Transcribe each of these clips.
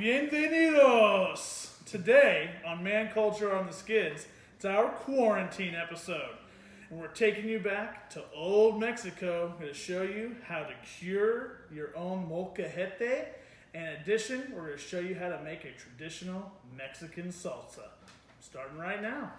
Bienvenidos! Today on Man Culture on the Skids, it's our quarantine episode. And we're taking you back to old Mexico. We're going to show you how to cure your own molcajete. In addition, we're going to show you how to make a traditional Mexican salsa. Starting right now.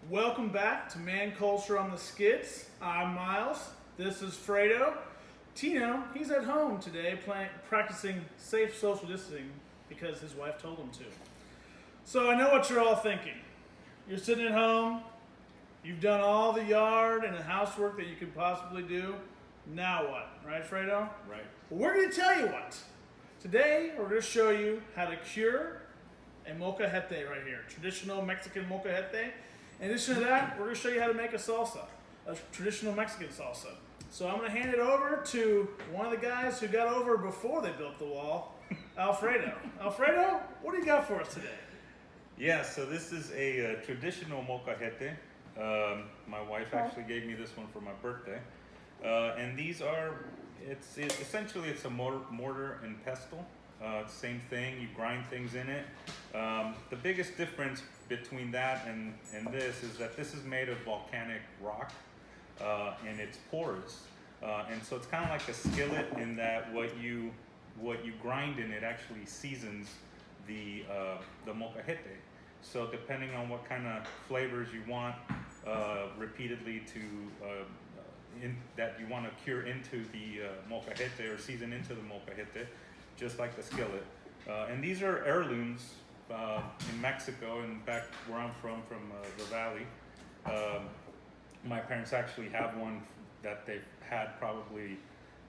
Welcome back to Man Culture on the Skids. I'm Miles. This is Fredo. Tino, he's at home today practicing safe social distancing because his wife told him to. So I know what you're all thinking. You're sitting at home. You've done all the yard and the housework that you could possibly do. Now what? Right, Fredo? Right. Well, we're going to tell you what. Today, we're going to show you how to cure a molcajete right here. Traditional Mexican molcajete. In addition to that, we're going to show you how to make a salsa, a traditional Mexican salsa. So I'm going to hand it over to one of the guys who got over before they built the wall, Alfredo. Alfredo, what do you got for us today? Yeah, so this is a traditional molcajete. My wife actually gave me this one for my birthday. And these are, essentially it's a mortar and pestle. Same thing, you grind things in it. The biggest difference between that and this is that this is made of volcanic rock and it's porous. And so it's kind of like a skillet in that what you grind in it actually seasons the molcajete. So depending on what kind of flavors you want repeatedly that you want to cure into the molcajete or season into the molcajete, just like the skillet. And these are heirlooms in Mexico, and back where I'm from the valley. My parents actually have one that they've had probably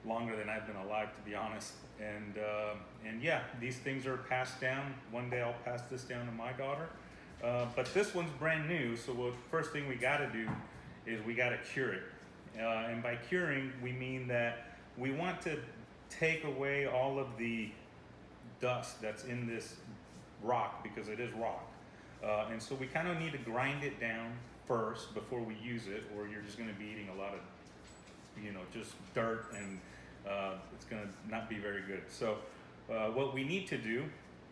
longer than I've been alive, to be honest. And yeah, these things are passed down. One day I'll pass this down to my daughter. But this one's brand new, so the first thing we gotta do is we gotta cure it. And by curing, we mean that we want to take away all of the dust that's in this rock, because it is rock. And so we kind of need to grind it down first before we use it, or you're just going to be eating a lot of, just dirt, and it's going to not be very good. So what we need to do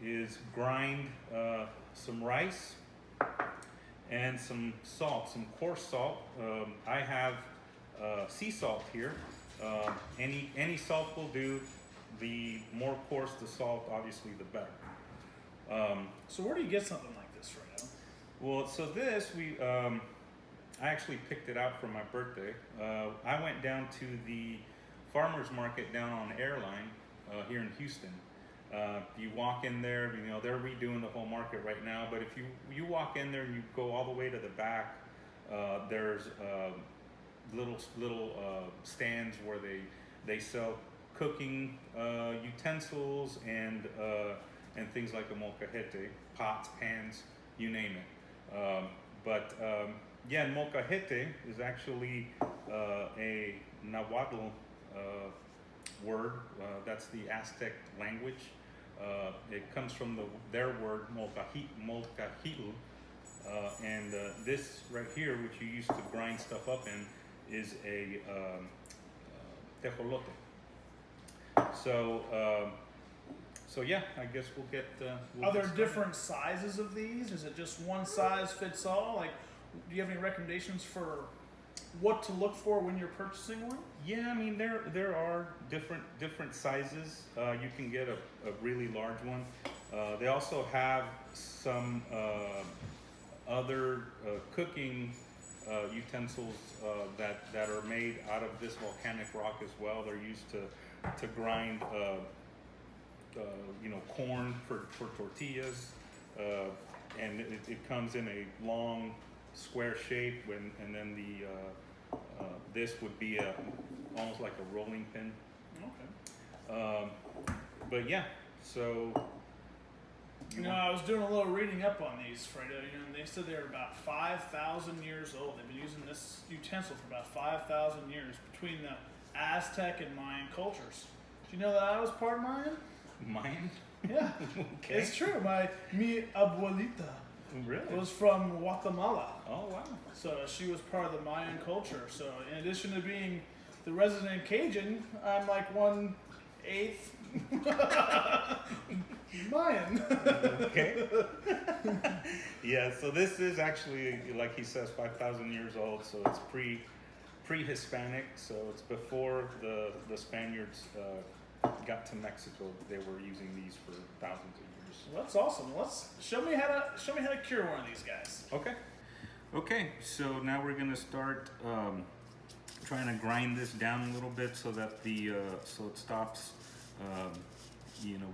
is grind some rice and some salt, some coarse salt. I have sea salt here. Any salt will do. The more coarse the salt, obviously, the better. So where do you get something like this, Fredo? Well, so this, I actually picked it out for my birthday. I went down to the farmer's market down on Airline here in Houston. You walk in there, they're redoing the whole market right now, but if you walk in there and you go all the way to the back, there's little stands where they sell cooking utensils and things like a molcajete, pots, pans, you name it. Yeah, molcajete is actually a Nahuatl word. That's the Aztec language. It comes from their word molcajitl. And this right here, which you use to grind stuff up in, is a tejolote. So yeah, I guess we'll get. Are there different sizes of these? Is it just one size fits all? Like, do you have any recommendations for what to look for when you're purchasing one? Yeah, I mean there are different sizes. You can get a really large one. They also have some other cooking utensils that are made out of this volcanic rock as well. They're used to grind corn for tortillas, and it comes in a long square shape, and then this would be almost like a rolling pin. Okay. But yeah, so I was doing a little reading up on these, Fredo, and they said they're about 5,000 years old. They've been using this utensil for about 5,000 years. Between the Aztec and Mayan cultures. Do you know that I was part Mayan? Mine? Yeah, Okay. it's true. Mi abuelita Really? was from Guatemala. Oh, wow. So she was part of the Mayan culture. So in addition to being the resident Cajun, I'm like 1/8 Mayan. Okay. Yeah, so this is actually, like he says, 5,000 years old. So it's pre-Hispanic. So it's before the Spaniards got to Mexico. They were using these for thousands of years. Well, that's awesome. Let's show me how to cure one of these guys. Okay, so now we're gonna start trying to grind this down a little bit so that so it stops,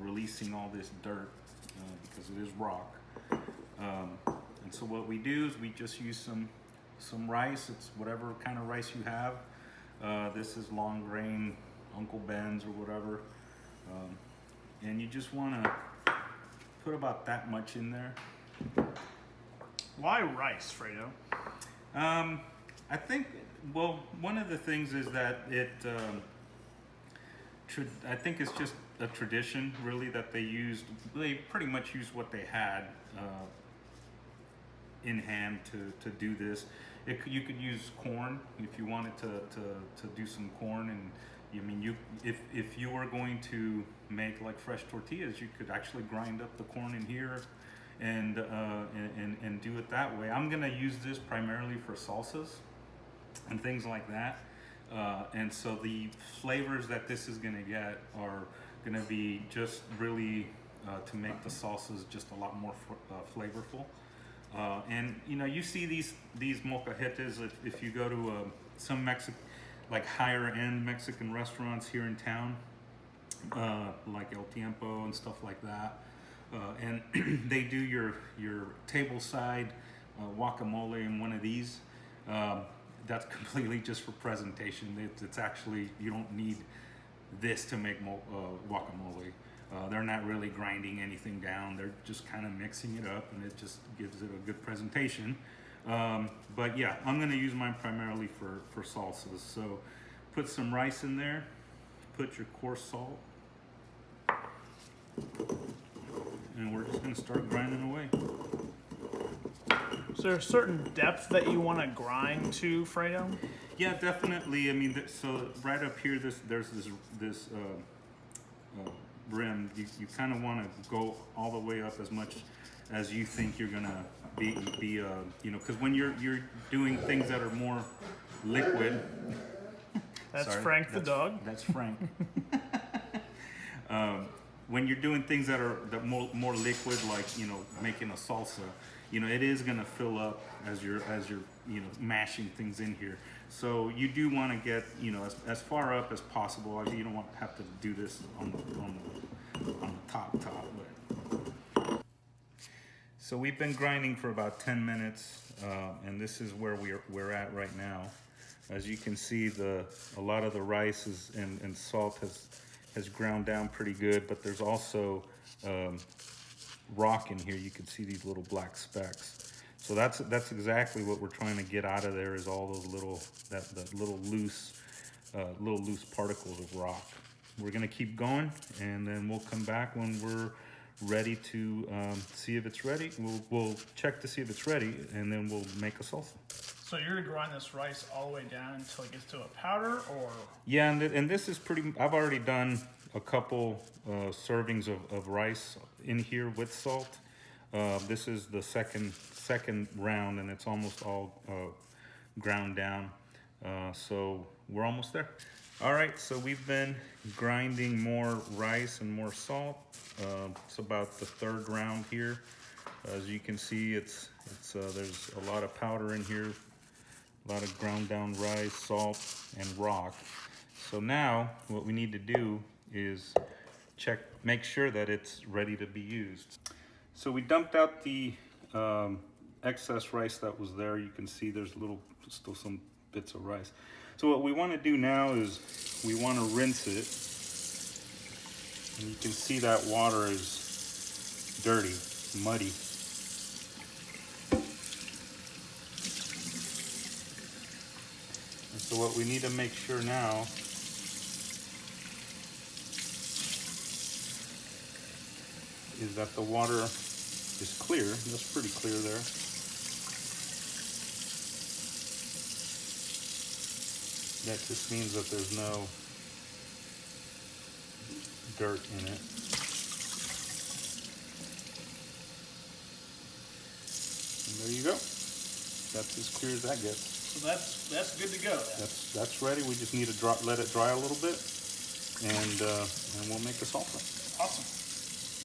releasing all this dirt because it is rock. And so what we do is we just use some rice. It's whatever kind of rice you have. This is long grain, Uncle Ben's or whatever, and you just want to put about that much in there. Why rice, Fredo? I think, well, one of the things is that I think it's just a tradition, really, that they pretty much used what they had in hand to do this. You could use corn if you wanted to do some corn, and if you were going to make like fresh tortillas, you could actually grind up the corn in here and do it that way. I'm gonna use this primarily for salsas and things like that, and so the flavors that this is gonna get are gonna be just really to make the salsas just a lot more flavorful. And you see these molcajetes if you go to some like higher end Mexican restaurants here in town, like El Tiempo and stuff like that. And they do your tableside guacamole in one of these. That's completely just for presentation. It's actually, you don't need this to make guacamole. They're not really grinding anything down. They're just kind of mixing it up, and it just gives it a good presentation. But yeah, I'm gonna use mine primarily for salsas. So put some rice in there, put your coarse salt, and we're just gonna start grinding away. Is there a certain depth that you want to grind to, Fredo? Yeah, definitely. So right up here, there's this rim. You kind of want to go all the way up as much as you think you're gonna be because when you're doing things that are more liquid. That's Sorry, Frank the dog. That's Frank. When you're doing things that are more liquid, like making a salsa, it is gonna fill up as you're mashing things in here. So you do want to get as far up as possible. You don't want to have to do this on the top. But. So we've been grinding for about 10 minutes, and this is where we're at right now. As you can see, a lot of the rice and salt has ground down pretty good, but there's also rock in here. You can see these little black specks. So that's exactly what we're trying to get out of there, is all those little loose particles of rock. We're gonna keep going, and then we'll come back when we're ready to see if it's ready. We'll check to see if it's ready, and then we'll make a salsa. So you're gonna grind this rice all the way down until it gets to a powder, or? Yeah, and this is I've already done a couple servings of rice in here with salt. This is the second round, and it's almost all ground down. So we're almost there. All right, so we've been grinding more rice and more salt. It's about the third round here. As you can see, it's there's a lot of powder in here, a lot of ground down rice, salt, and rock. So now what we need to do is make sure that it's ready to be used. So we dumped out the excess rice that was there. You can see there's still some bits of rice. So what we want to do now is we want to rinse it. And you can see that water is dirty, muddy. And so what we need to make sure now is that the water is clear. That's pretty clear there. That just means that there's no dirt in it. And there you go. That's as clear as that gets. So that's good to go. That's ready. We just need to let it dry a little bit, and we'll make the salsa. Awesome.